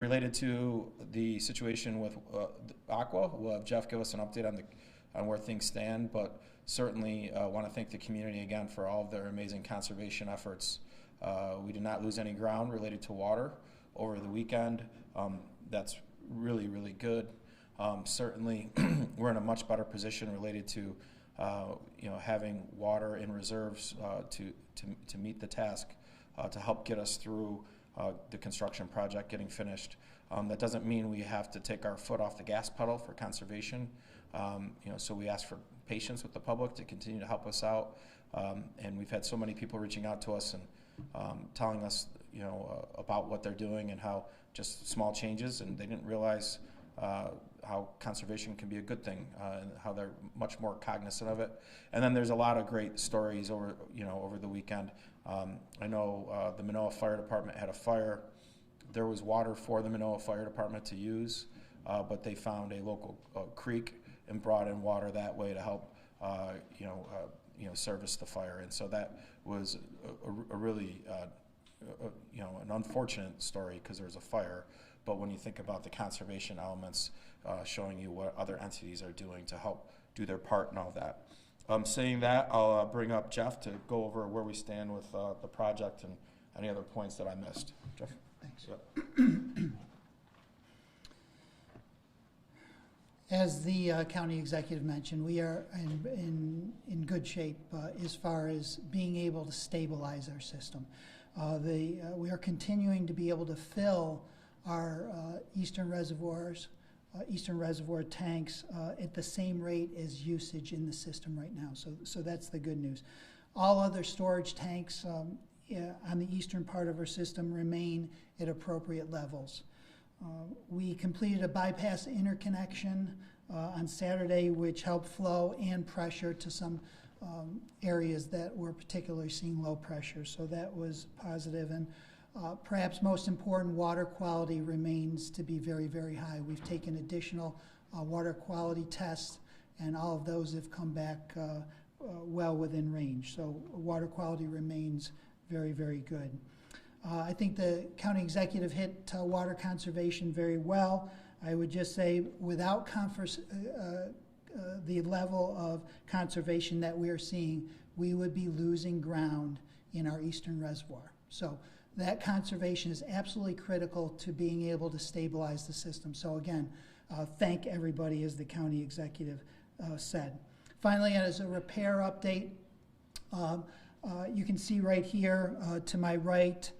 Related to the situation with Aqua, we'll have Jeff give us an update on where things stand, but certainly want to thank the community again for all of their amazing conservation efforts. We did not lose any ground related to water over the weekend. That's really, really good. Certainly, we're in a much better position related to having water in reserves to meet the task to help get us through the construction project getting finished. That doesn't mean we have to take our foot off the gas pedal for conservation. So we ask for patience with the public to continue to help us out. And we've had so many people reaching out to us and telling us, about what they're doing and how just small changes, and they didn't realize how conservation can be a good thing, and how they're much more cognizant of it. And then there's a lot of great stories over the weekend. I know the Manoa Fire Department had a fire. There was water for the Manoa Fire Department to use, but they found a local creek and brought in water that way to help service the fire. And so that was a really an unfortunate story because there was a fire. But when you think about the conservation elements, showing you what other entities are doing to help do their part and all that. Saying that, I'll bring up Jeff to go over where we stand with the project and any other points that I missed. Jeff? Thanks. Yep. As the county executive mentioned, we are in good shape as far as being able to stabilize our system. We are continuing to be able to fill our eastern reservoir tanks at the same rate as usage in the system right now. So that's the good news. All other storage tanks on the eastern part of our system remain at appropriate levels. We completed a bypass interconnection on Saturday, which helped flow and pressure to some areas that were particularly seeing low pressure. So that was positive. And perhaps most important, water quality remains to be very, very high. We've taken additional water quality tests, and all of those have come back well within range. So water quality remains very, very good. I think the county executive hit water conservation very well. I would just say without the level of conservation that we are seeing, we would be losing ground in our eastern reservoir. So that conservation is absolutely critical to being able to stabilize the system. So again, thank everybody, as the county executive said. Finally, as a repair update, you can see right here to my right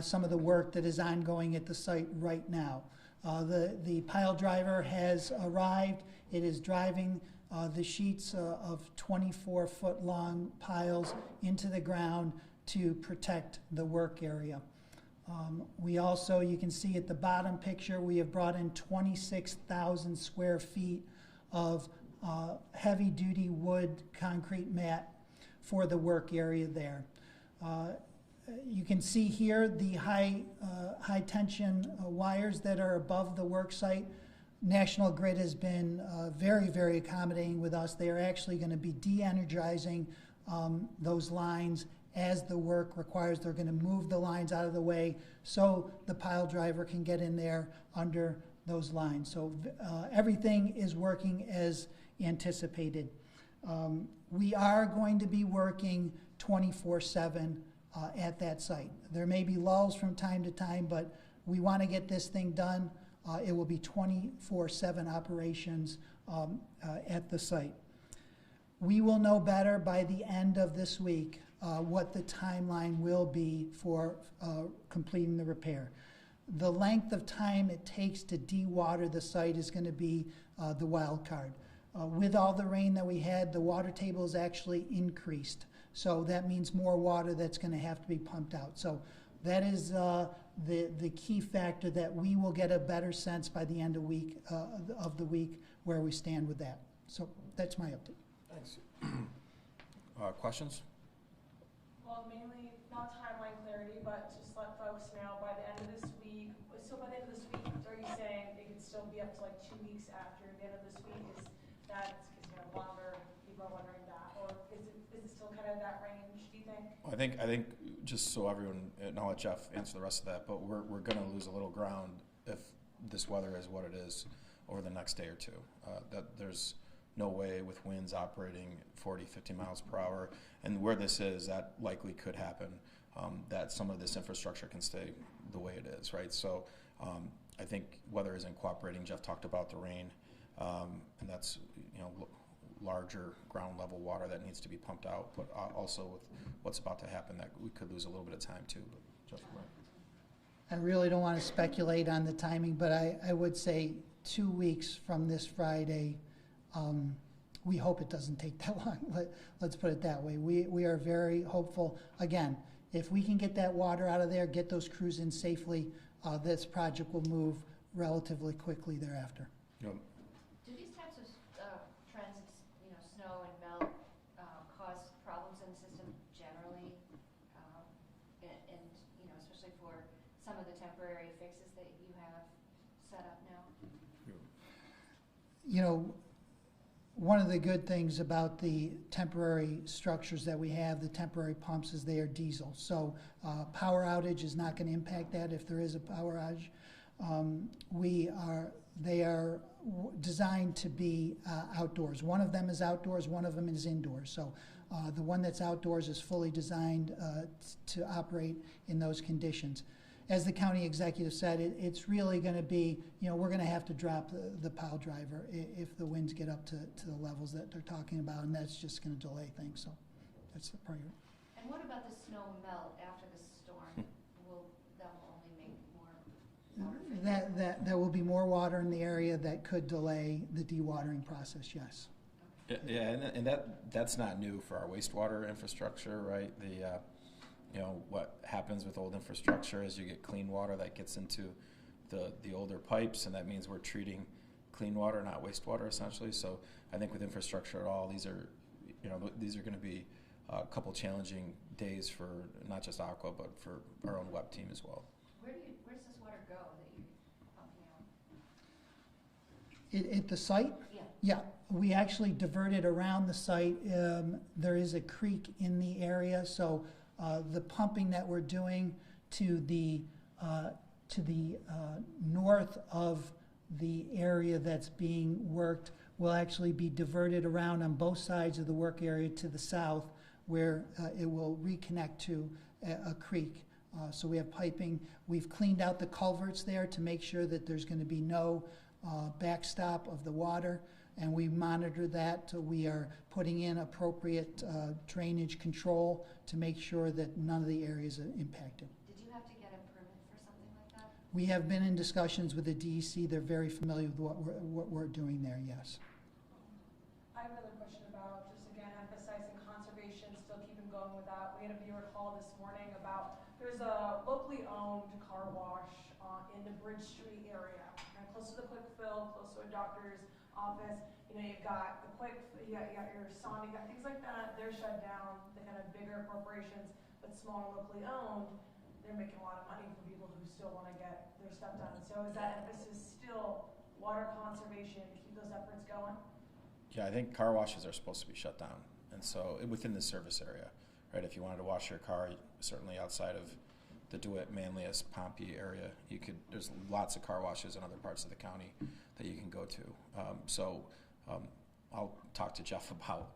some of the work that is ongoing at the site right now. The pile driver has arrived. It is driving the sheets of 24-foot long piles into the ground to protect the work area. We also, you can see at the bottom picture, we have brought in 26,000 square feet of heavy-duty wood concrete mat for the work area there. You can see here the high tension wires that are above the work site. National Grid has been very, very accommodating with us. They are actually going to be de-energizing those lines as the work requires. They're going to move the lines out of the way so the pile driver can get in there under those lines. So everything is working as anticipated. We are going to be working 24/7 at that site. There may be lulls from time to time, but we want to get this thing done. It will be 24/7 operations at the site. We will know better by the end of this week what the timeline will be for completing the repair. The length of time it takes to dewater the site is going to be the wild card. With all the rain that we had, the water table is actually increased. So that means more water that's going to have to be pumped out. So that is the key factor, that we will get a better sense by the end of the week where we stand with that. So that's my update. Thanks. Questions? Well, mainly not timeline clarity, but just let folks know by the end of this week. So by the end of this week, are you saying it could still be up to like 2 weeks after the end of this week? Is that longer? People are wondering that, or is it still kind of that range? Do you think? I think just so everyone, and I'll let Jeff answer the rest of that, but we're going to lose a little ground if this weather is what it is over the next day or two. That there's no way with winds operating 40, 50 miles per hour, and where this is, that likely could happen, that some of this infrastructure can stay the way it is, right? So I think weather isn't cooperating. Jeff talked about the rain, and that's, larger ground level water that needs to be pumped out, but also with what's about to happen, that we could lose a little bit of time too. But Jeff, right. I really don't want to speculate on the timing, but I would say 2 weeks from this Friday. We hope it doesn't take that long. Let's put it that way. We are very hopeful. Again, if we can get that water out of there, get those crews in safely, this project will move relatively quickly thereafter. Yep. Do these types of trends, snow and melt, cause problems in the system generally, and especially for some of the temporary fixes that you have set up now? One of the good things about the temporary structures that we have, the temporary pumps, is they are diesel. So power outage is not going to impact that if there is a power outage. They are designed to be outdoors. One of them is outdoors, one of them is indoors. So the one that's outdoors is fully designed to operate in those conditions. As the county executive said, it's really going to be, we're going to have to drop the pile driver if the winds get up to the levels that they're talking about, and that's just going to delay things. So that's the priority. And what about the snow melt after the storm? That will only make more water? There will be more water in the area that could delay the dewatering process, yes. Yeah, and that's not new for our wastewater infrastructure, right? What happens with old infrastructure is you get clean water that gets into the older pipes, and that means we're treating clean water, not wastewater, essentially. So I think with infrastructure at all, these are going to be a couple challenging days for not just OCWA, but for our own WEP team as well. Where does this water go that you're pumping out? At the site? Yeah. Yeah, we actually diverted around the site. There is a creek in the area, so the pumping that we're doing to the north of the area that's being worked will actually be diverted around on both sides of the work area to the south, where it will reconnect to a creek. So we have piping. We've cleaned out the culverts there to make sure that there's going to be no backstop of the water, and we monitor that. We are putting in appropriate drainage control to make sure that none of the areas are impacted. Did you have to get a permit for something like that? We have been in discussions with the DEC. They're very familiar with what we're doing there, yes. I have another question about, just again, emphasizing conservation, still keeping going with that. We had a viewer call this morning about, there's a locally owned car wash in the Bridge Street area, and close to the quick fill, close to a doctor's office. You've got the you got your Sonic, you got things like that. They're shut down. The kind of bigger corporations, but smaller, locally owned, they're making a lot of money for people who still want to get their stuff done. So is that emphasis still water conservation to keep those efforts going? Yeah, I think car washes are supposed to be shut down, and so within the service area, right? If you wanted to wash your car, certainly outside of the DeWitt, Manlius, Pompey area, there's lots of car washes in other parts of the county that you can go to. I'll talk to Jeff about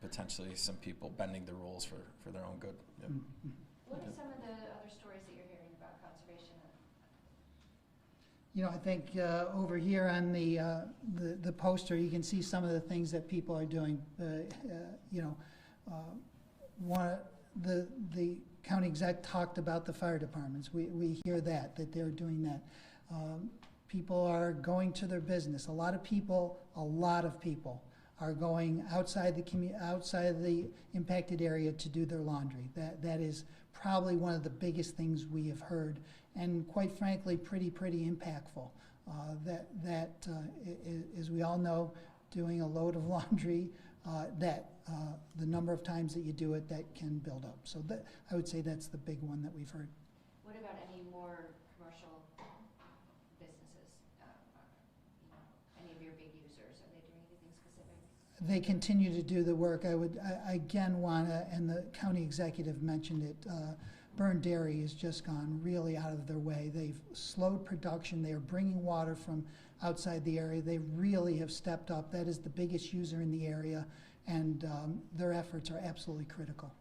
potentially some people bending the rules for their own good. Yep. Mm-hmm. What are some of the other stories that you're hearing about conservation? I think over here on the poster, you can see some of the things that people are doing. The county exec talked about the fire departments. We hear that they're doing that. People are going to their business. A lot of people are going outside the impacted area to do their laundry. That is probably one of the biggest things we have heard, and quite frankly, pretty impactful. As we all know, doing a load of laundry, the number of times that you do it, that can build up. So I would say that's the big one that we've heard. What about any more commercial businesses? Any of your big users, are they doing anything specific? They continue to do the work. I again want to, and the county executive mentioned it, Burn Dairy has just gone really out of their way. They've slowed production. They are bringing water from outside the area. They really have stepped up. That is the biggest user in the area, and their efforts are absolutely critical.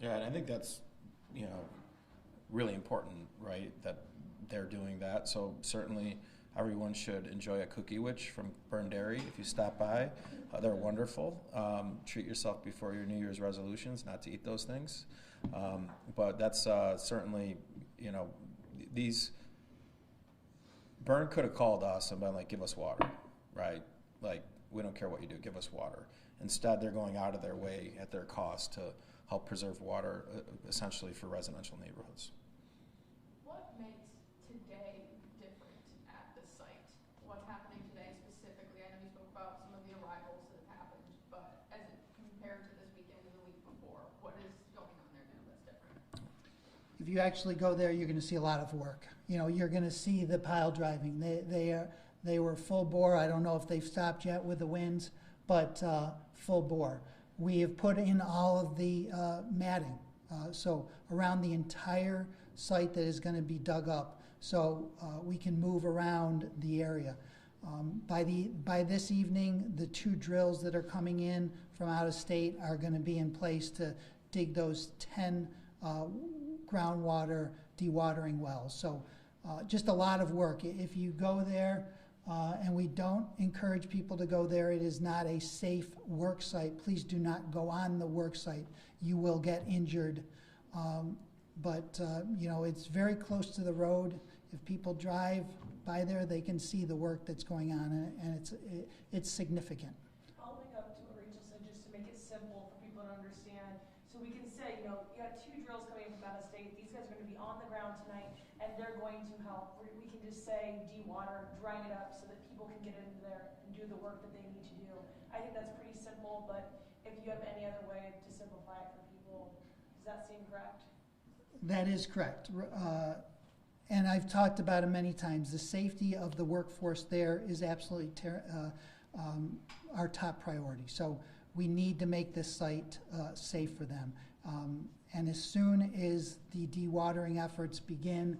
Yeah, and I think that's, really important, right, that they're doing that. So certainly everyone should enjoy a cookie witch from Burn Dairy if you stop by. They're wonderful. Treat yourself before your New Year's resolutions not to eat those things. But that's certainly, these, Burn could have called us and been like, give us water, right? Like, we don't care what you do, give us water. Instead, they're going out of their way at their cost to help preserve water, essentially for residential neighborhoods. What makes today different at the site? What's happening today specifically? I know you spoke about some of the arrivals that have happened, but as it compared to this weekend and the week before, what is going on there now that's different? If you actually go there, you're going to see a lot of work. You're going to see the pile driving. They were full bore. I don't know if they've stopped yet with the winds, but full bore. We have put in all of the matting, so around the entire site that is going to be dug up, so we can move around the area. By this evening, the 2 drills that are coming in from out of state are going to be in place to dig those 10 groundwater dewatering wells. So just a lot of work. If you go there, and we don't encourage people to go there, it is not a safe work site. Please do not go on the work site. You will get injured. But it's very close to the road. If people drive by there, they can see the work that's going on, and it's significant. I'll link up to what Rachel said just to make it simple for people to understand. So we can say, you got 2 drills coming from out of state. These guys are going to be on the ground tonight, and they're going to help. We can just say de-water, drying it up so that people can get into there and do the work that they need to do. I think that's pretty simple, but if you have any other way to simplify it for people, does that seem correct? That is correct. And I've talked about it many times. The safety of the workforce there is absolutely our top priority. So we need to make this site safe for them. And as soon as the dewatering efforts begin,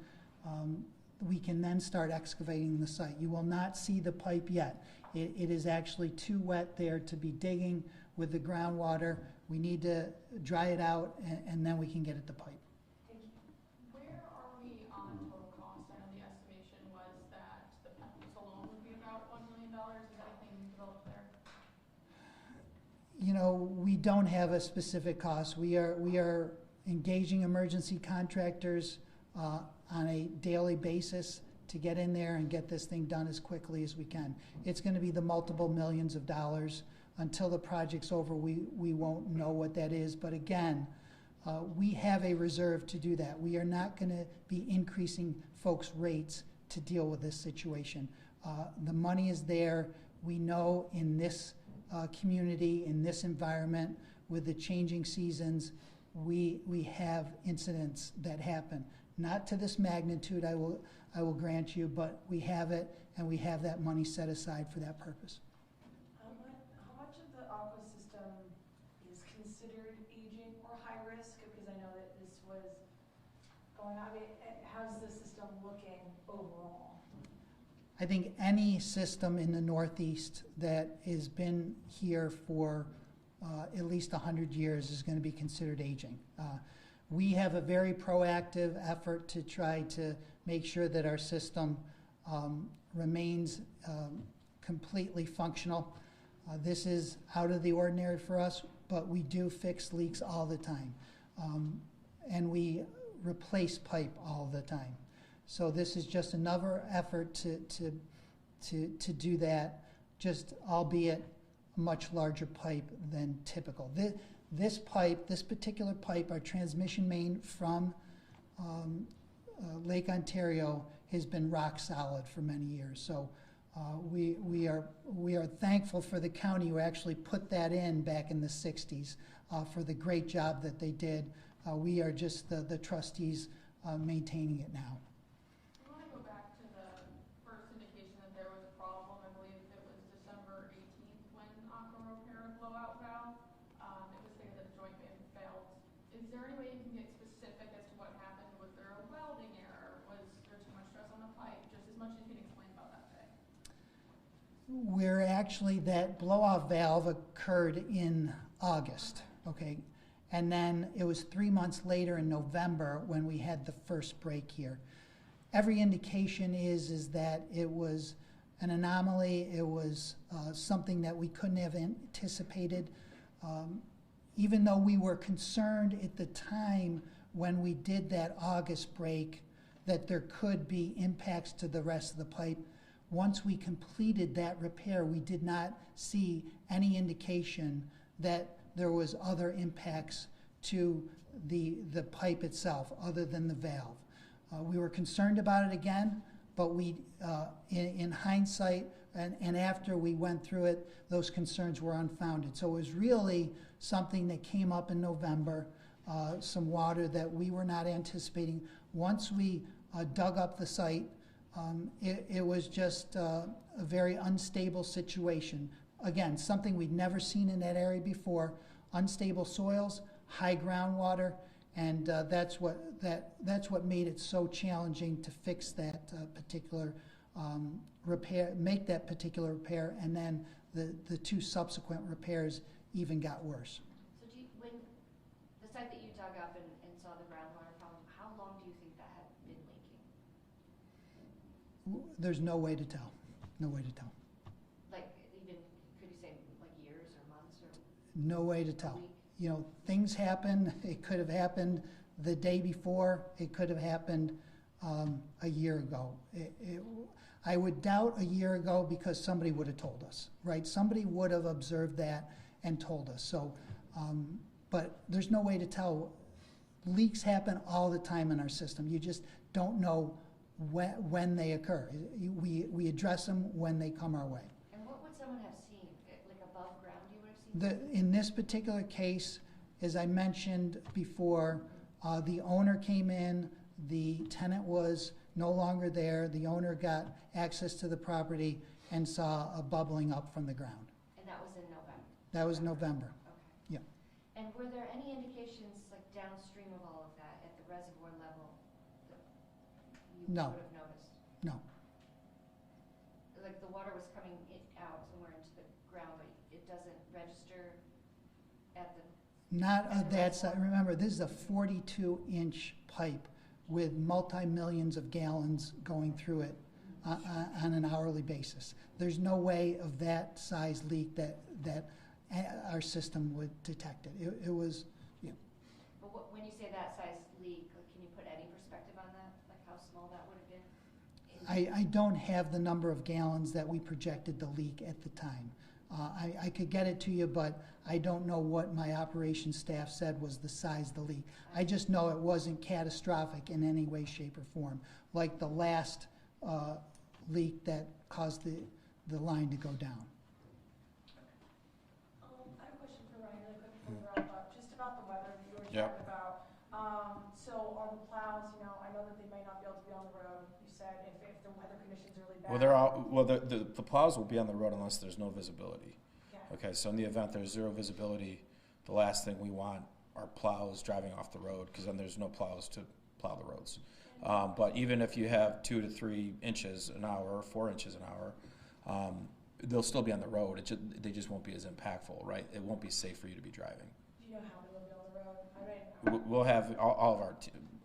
we can then start excavating the site. You will not see the pipe yet. It is actually too wet there to be digging with the groundwater. We need to dry it out, and then we can get at the pipe. Thank you. Where are we on total cost? I know the estimation was that the penalties alone would be about $1 million. Is anything developed there? We don't have a specific cost. We are engaging emergency contractors on a daily basis to get in there and get this thing done as quickly as we can. It's going to be the multiple millions of dollars. Until the project's over, we won't know what that is. But again, we have a reserve to do that. We are not going to be increasing folks' rates to deal with this situation. The money is there. We know in this community, in this environment, with the changing seasons, we have incidents that happen. Not to this magnitude, I will grant you, but we have it, and we have that money set aside for that purpose. How much of the aqua system is considered aging or high risk? Because I know that this was going on. How's the system looking overall? I think any system in the Northeast that has been here for at least 100 years is going to be considered aging. We have a very proactive effort to try to make sure that our system remains completely functional. This is out of the ordinary for us, but we do fix leaks all the time. And we replace pipe all the time. So this is just another effort to do that, just albeit a much larger pipe than typical. This particular pipe, our transmission main from Lake Ontario, has been rock solid for many years. So we are thankful for the county who actually put that in back in the 60s for the great job that they did. We are just the trustees maintaining it now. I want to go back to the first indication that there was a problem. I believe it was December 18th when Aqua repaired a blowout valve. It was stated that the joint may have failed. Is there any way you can get specific as to what happened We're actually, that blow-off valve occurred in August, okay? And then it was 3 months later in November when we had the first break here. Every indication is that it was an anomaly. It was something that we couldn't have anticipated. Even though we were concerned at the time when we did that August break that there could be impacts to the rest of the pipe, once we completed that repair, we did not see any indication that there was other impacts to the pipe itself other than the valve. We were concerned about it again, but we, in hindsight and after we went through it, those concerns were unfounded. So it was really something that came up in November, some water that we were not anticipating. Once we dug up the site, it was just a very unstable situation. Again, something we'd never seen in that area before, unstable soils, high groundwater, and that's what made it so challenging to fix that particular repair, make that particular repair, and then the two subsequent repairs even got worse. So when the site that you dug up and saw the groundwater problem, how long do you think that had been leaking? There's no way to tell. No way to tell. Like, even, could you say like years or months or? No way to tell. You know, things happen. It could have happened the day before. It could have happened a year ago. I would doubt a year ago because somebody would have told us, right? Somebody would have observed that and told us. So, but there's no way to tell. Leaks happen all the time in our system. You just don't know when they occur. We address them when they come our way. And what would someone have seen? Like above ground you would have seen? In this particular case, as I mentioned before, the owner came in, the tenant was no longer there, the owner got access to the property and saw a bubbling up from the ground. And that was in November? That was November. Okay. Yeah. And were there any indications, like downstream of all of that, at the reservoir level, that you No. would have noticed? No. Like the water was coming out somewhere into the ground, but it doesn't register at the... Not at that side. Remember, this is a 42-inch pipe with multi-millions of gallons going through it on an hourly basis. There's no way of that size leak that our system would detect it. It was, yeah. But when you say that size leak, like, can you put any perspective on that? Like how small that would have been? I don't have the number of gallons that we projected the leak at the time. I could get it to you, but I don't know what my operations staff said was the size of the leak. I just know it wasn't catastrophic in any way, shape, or form, like the last leak that caused the line to go down. I have a question for Ryan, really quick before we wrap up, just about the weather that you were Yeah. talking about. So are the plows, I know that they may not be able to be on the road, you said, if the weather conditions are really bad. The plows will be on the road unless there's no visibility. Okay. Okay, so in the event there's zero visibility, the last thing we want are plows driving off the road, because then there's no plows to plow the roads. But even if you have 2 to 3 inches an hour or 4 inches an hour, they'll still be on the road. They just won't be as impactful, right? It won't be safe for you to be driving. Do you know how they will be on the road? We'll have all of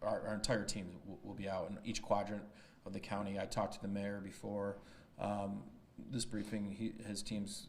our entire team will be out in each quadrant of the county. I talked to the mayor before this briefing. His team's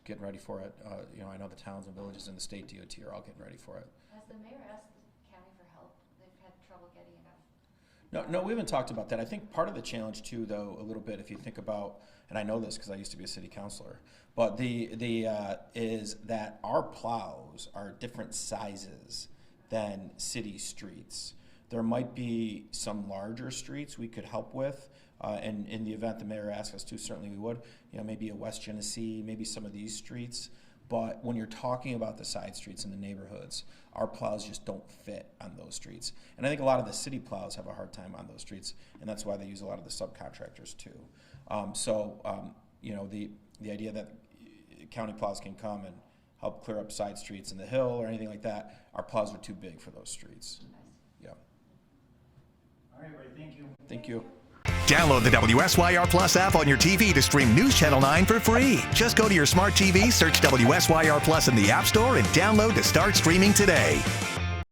getting ready for it. I know the towns and villages and the state DOT are all getting ready for it. Has the mayor asked the county for help? They've had trouble getting enough. No, we haven't talked about that. I think part of the challenge too, though, a little bit, if you think about, and I know this because I used to be a city councilor, but is that our plows are different sizes than city streets. There might be some larger streets we could help with, and in the event the mayor asks us to, certainly we would. Maybe a West Genesee, maybe some of these streets. But when you're talking about the side streets in the neighborhoods, our plows just don't fit on those streets. And I think a lot of the city plows have a hard time on those streets, and that's why they use a lot of the subcontractors too. The idea that county plows can come and help clear up side streets in the hill or anything like that, our plows are too big for those streets. Yeah. All right, everybody, thank you. Thank you. Download the WSYR Plus app on your TV to stream News Channel 9 for free. Just go to your smart TV, search WSYR Plus in the App Store, and download to start streaming today.